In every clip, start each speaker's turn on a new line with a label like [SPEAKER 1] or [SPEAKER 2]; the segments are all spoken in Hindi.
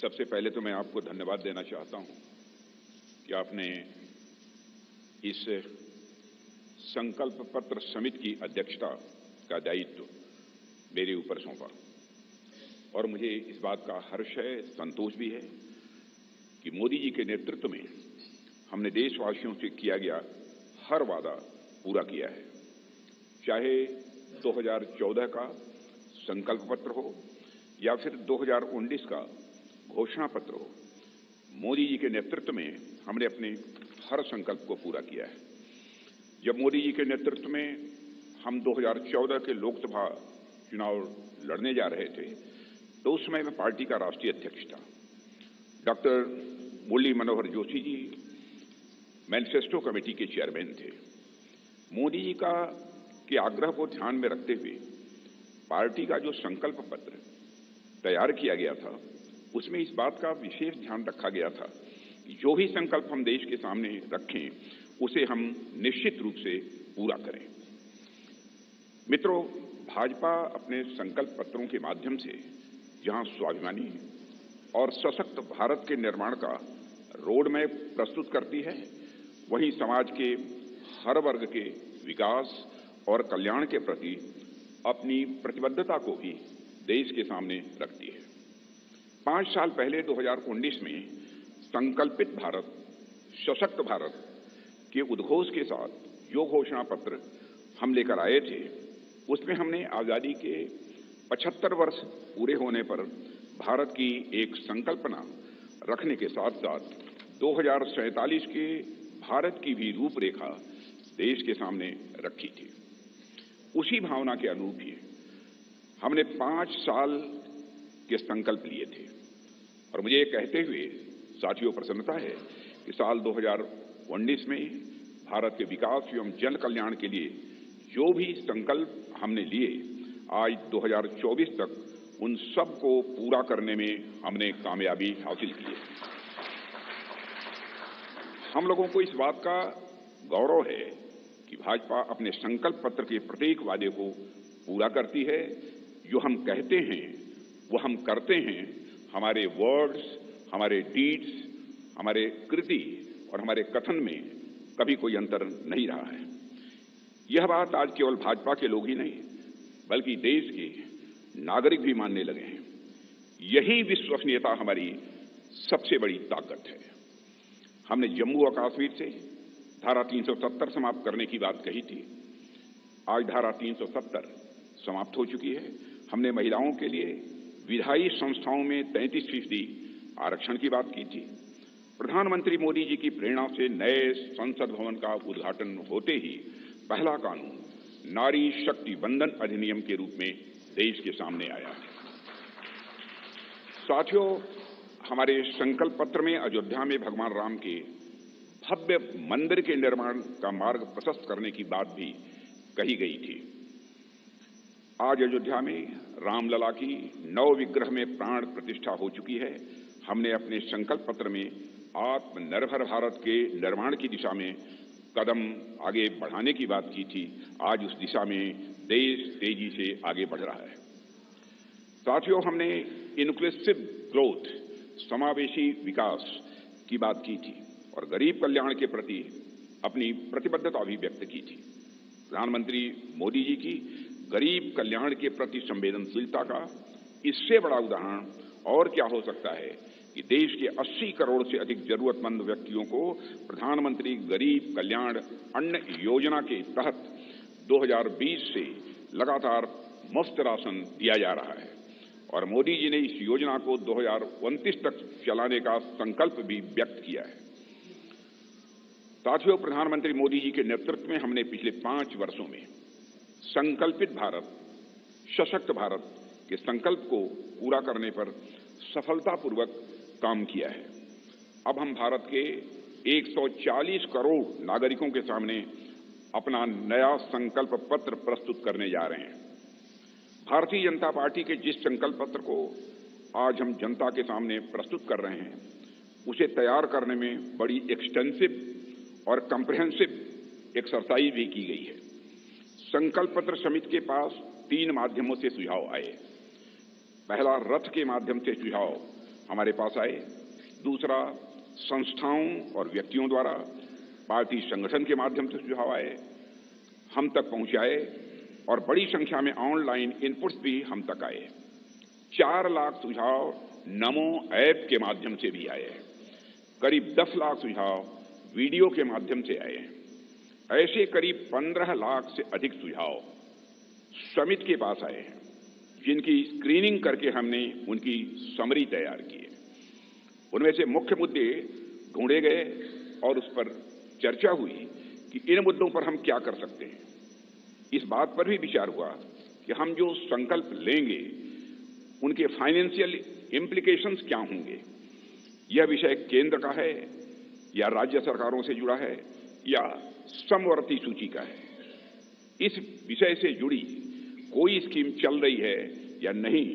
[SPEAKER 1] सबसे पहले तो मैं आपको धन्यवाद देना चाहता हूं कि आपने इस संकल्प पत्र समिति की अध्यक्षता का दायित्व मेरे ऊपर सौंपा और मुझे इस बात का हर्ष है, संतोष भी है कि मोदी जी के नेतृत्व में हमने देशवासियों से किया गया हर वादा पूरा किया है। चाहे 2014 का संकल्प पत्र हो या फिर 2019 का घोषणा पत्र हो, मोदी जी के नेतृत्व में हमने अपने हर संकल्प को पूरा किया है। जब मोदी जी के नेतृत्व में हम 2014 के लोकसभा चुनाव लड़ने जा रहे थे तो उस समय मैं पार्टी का राष्ट्रीय अध्यक्ष था। Doctor Murli Manohar Joshi ji manifesto committee के चेयरमैन थे। मोदी जी के आग्रह को ध्यान में रखते हुए पार्टी का जो संकल्प पत्र तैयार किया गया था उसमें इस बात का विशेष ध्यान रखा गया था कि जो भी संकल्प हम देश के सामने रखें उसे हम निश्चित रूप से पूरा करें। मित्रों, भाजपा अपने संकल्प पत्रों के माध्यम से जहां स्वाभिमानी और सशक्त भारत के निर्माण का रोड मैप प्रस्तुत करती है, वहीं समाज के हर वर्ग के विकास और कल्याण के प्रति अपनी प्रतिबद्धता को भी देश के सामने रखती है। 5 साल पहले 2019 में संकल्पित भारत, सशक्त भारत के उद्घोष के साथ जो घोषणा पत्र हम लेकर आए थे उसमें हमने आजादी के 75 वर्ष पूरे होने पर भारत की एक संकल्पना रखने के साथ साथ 2047 के भारत की भी रूपरेखा देश के सामने रखी थी। उसी भावना के अनुरूप ही हमने 5 साल के संकल्प लिए थे और मुझे ये कहते हुए साथियों प्रसन्नता है कि साल 2019 में भारत के विकास एवं जन कल्याण के लिए जो भी संकल्प हमने लिए, आज 2024 तक उन सब को पूरा करने में हमने कामयाबी हासिल की है। हम लोगों को इस बात का गौरव है कि भाजपा अपने संकल्प पत्र के प्रत्येक वादे को पूरा करती है। जो हम कहते हैं वो हम करते हैं। हमारे वर्ड्स, हमारे डीड्स, हमारे कृति और हमारे कथन में कभी कोई अंतर नहीं रहा है। यह बात आज केवल भाजपा के लोग ही नहीं बल्कि देश के नागरिक भी मानने लगे हैं। यही विश्वसनीयता हमारी सबसे बड़ी ताकत है। हमने जम्मू और कश्मीर से धारा 370 समाप्त करने की बात कही थी। आज धारा 370 समाप्त हो चुकी है। हमने महिलाओं के लिए विधायी संस्थाओं में 33% आरक्षण की बात की थी। प्रधानमंत्री मोदी जी की प्रेरणा से नए संसद भवन का उद्घाटन होते ही पहला कानून नारी शक्ति बंधन अधिनियम के रूप में देश के सामने आया। साथियों, हमारे संकल्प पत्र में अयोध्या में भगवान राम के भव्य मंदिर के निर्माण का मार्ग प्रशस्त करने की बात भी कही गई थी। आज अयोध्या में रामलला की नव विग्रह में प्राण प्रतिष्ठा हो चुकी है। हमने अपने संकल्प पत्र में आत्मनिर्भर भारत के निर्माण की दिशा में कदम आगे बढ़ाने की बात की थी। आज उस दिशा में देश तेजी से आगे बढ़ रहा है। साथियों, हमने इंक्लूसिव ग्रोथ, समावेशी विकास की बात की थी और गरीब कल्याण के प्रति अपनी प्रतिबद्धता भी व्यक्त की थी। प्रधानमंत्री मोदी जी की गरीब कल्याण के प्रति संवेदनशीलता का इससे बड़ा उदाहरण और क्या हो सकता है कि देश के 80 करोड़ से अधिक जरूरतमंद व्यक्तियों को प्रधानमंत्री गरीब कल्याण अन्न योजना के तहत 2020 से लगातार मुफ्त राशन दिया जा रहा है और मोदी जी ने इस योजना को 2029 तक चलाने का संकल्प भी व्यक्त किया है। साथियों, प्रधानमंत्री मोदी जी के नेतृत्व में हमने पिछले 5 वर्षों में संकल्पित भारत, सशक्त भारत के संकल्प को पूरा करने पर सफलतापूर्वक काम किया है। अब हम भारत के 140 करोड़ नागरिकों के सामने अपना नया संकल्प पत्र प्रस्तुत करने जा रहे हैं। भारतीय जनता पार्टी के जिस संकल्प पत्र को आज हम जनता के सामने प्रस्तुत कर रहे हैं उसे तैयार करने में बड़ी एक्सटेंसिव और कम्प्रिहेंसिव एक्सरसाइज भी की गई है। संकल्प पत्र समिति के पास 3 माध्यमों से सुझाव आए। पहला, रथ के माध्यम से सुझाव हमारे पास आए। दूसरा, संस्थाओं और व्यक्तियों द्वारा पार्टी संगठन के माध्यम से सुझाव आए, हम तक पहुंचाए और बड़ी संख्या में ऑनलाइन इनपुट्स भी हम तक आए। 4 लाख सुझाव नमो ऐप के माध्यम से भी आए। करीब 10 लाख सुझाव वीडियो के माध्यम से आए। ऐसे करीब 15 लाख से अधिक सुझाव समिति के पास आए हैं, जिनकी स्क्रीनिंग करके हमने उनकी समरी तैयार की है। उनमें से मुख्य मुद्दे ढूंढे गए और उस पर चर्चा हुई कि इन मुद्दों पर हम क्या कर सकते हैं। इस बात पर भी विचार हुआ कि हम जो संकल्प लेंगे उनके फाइनेंशियल इम्प्लीकेशंस क्या होंगे। यह विषय केंद्र का है या राज्य सरकारों से जुड़ा है या समवर्ती सूची का है। इस विषय से जुड़ी कोई स्कीम चल रही है या नहीं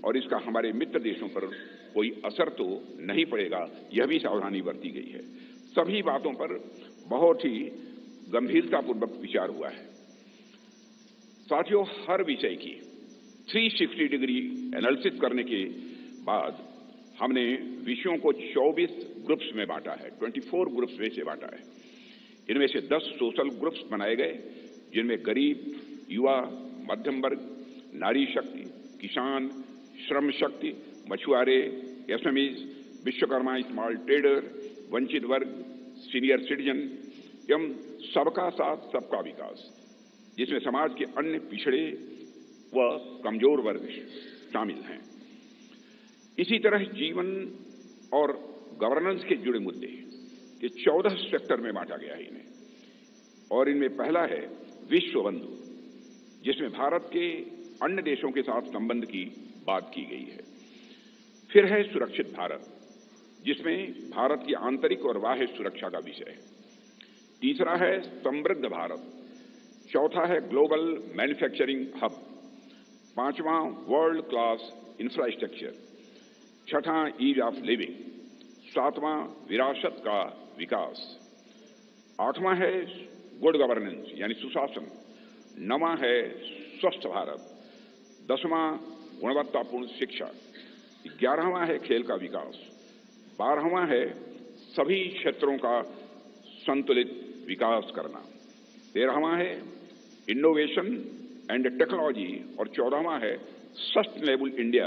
[SPEAKER 1] और इसका हमारे मित्र देशों पर कोई असर तो नहीं पड़ेगा, यह भी सावधानी बरती गई है। सभी बातों पर बहुत ही गंभीरतापूर्वक विचार हुआ है। साथियों, हर विषय की 360 डिग्री एनालिसिस करने के बाद हमने विषयों को 24 ग्रुप्स में बांटा है, 24 ग्रुप्स में से बांटा है। इनमें से 10 सोशल ग्रुप्स बनाए गए, जिनमें गरीब, युवा, मध्यम वर्ग, नारी शक्ति, किसान, श्रम शक्ति, मछुआरे, एसएमईज, विश्वकर्मा, स्मॉल ट्रेडर, वंचित वर्ग, सीनियर सिटीजन एवं सबका साथ सबका विकास, जिसमें समाज के अन्य पिछड़े व कमजोर वर्ग शामिल हैं। इसी तरह जीवन और गवर्नेंस के जुड़े मुद्दे के 14 सेक्टर में बांटा गया है इन्हें। और इनमें पहला है विश्व बंधु, जिसमें भारत के अन्य देशों के साथ संबंध की बात की गई है। फिर है सुरक्षित भारत, जिसमें भारत की आंतरिक और बाह्य सुरक्षा का विषय है। तीसरा है समृद्ध भारत। चौथा है ग्लोबल मैन्युफैक्चरिंग हब। पांचवां वर्ल्ड क्लास इंफ्रास्ट्रक्चर। छठा ईज ऑफ लिविंग। सातवां विरासत का विकास। आठवां है गुड गवर्नेंस यानी सुशासन। नौवां है स्वस्थ भारत। 10वां गुणवत्तापूर्ण शिक्षा। 11वां है खेल का विकास। 12वां है सभी क्षेत्रों का संतुलित विकास करना। 13वां है इनोवेशन एंड टेक्नोलॉजी और 14वां है सस्टेनेबल इंडिया,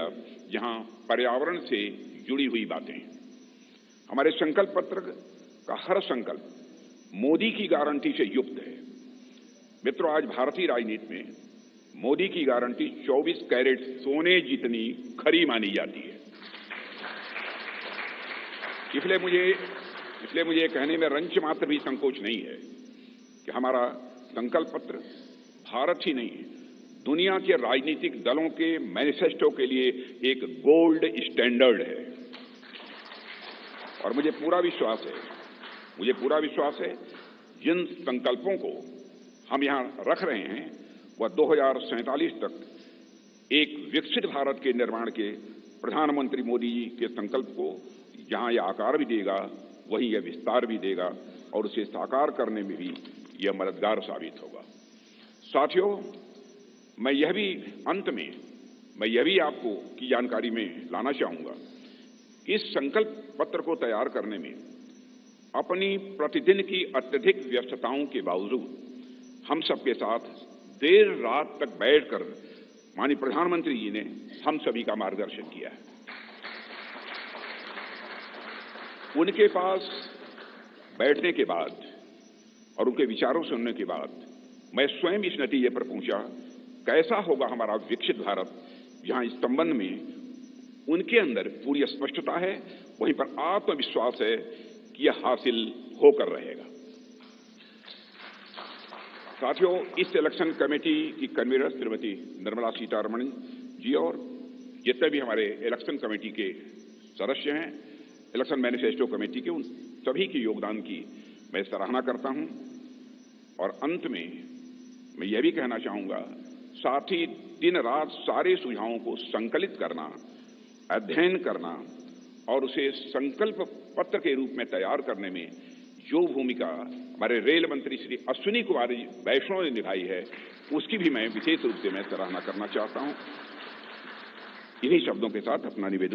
[SPEAKER 1] जहां पर्यावरण से जुड़ी हुई बातें। हमारे संकल्प पत्र का हर संकल्प मोदी की गारंटी से युक्त है। मित्रों, आज भारतीय राजनीति में मोदी की गारंटी 24 कैरेट सोने जितनी खरी मानी जाती है। इसलिए मुझे कहने में रंच मात्र भी संकोच नहीं है कि हमारा संकल्प पत्र भारत ही नहीं, दुनिया के राजनीतिक दलों के मैनिफेस्टो के लिए एक गोल्ड स्टैंडर्ड है। और मुझे पूरा विश्वास है जिन संकल्पों को हम यहां रख रहे हैं वह 2047 तक एक विकसित भारत के निर्माण के प्रधानमंत्री मोदी जी के संकल्प को जहां यह आकार भी देगा, वहीं यह विस्तार भी देगा और उसे साकार करने में भी यह मददगार साबित होगा। साथियों, मैं यह भी आपको की जानकारी में लाना चाहूंगा, इस संकल्प पत्र को तैयार करने में अपनी प्रतिदिन की अत्यधिक व्यस्तताओं के बावजूद हम सबके साथ देर रात तक बैठकर माननीय प्रधानमंत्री जी ने हम सभी का मार्गदर्शन किया है। उनके पास बैठने के बाद और उनके विचारों सुनने के बाद मैं स्वयं इस नतीजे पर पहुंचा, कैसा होगा हमारा विकसित भारत, जहां इस संबंध में उनके अंदर पूरी स्पष्टता है, वहीं पर आत्मविश्वास है कि यह हासिल होकर रहेगा। साथियों, इस इलेक्शन कमेटी की कन्वीनर श्रीमती निर्मला सीतारमण जी और जितने भी हमारे इलेक्शन कमेटी के सदस्य हैं, इलेक्शन मैनिफेस्टो कमेटी के, उन सभी के योगदान की मैं सराहना करता हूं। और अंत में मैं यह भी कहना चाहूंगा, साथ ही दिन रात सारे सुझावों को संकलित करना, अध्ययन करना और उसे संकल्प पत्र के रूप में तैयार करने में जो भूमिका हमारे रेल मंत्री श्री अश्विनी कुमार वैष्णव ने निभाई है, उसकी भी मैं विशेष रूप से सराहना करना चाहता हूं। इन्हीं शब्दों के साथ अपना निवेदन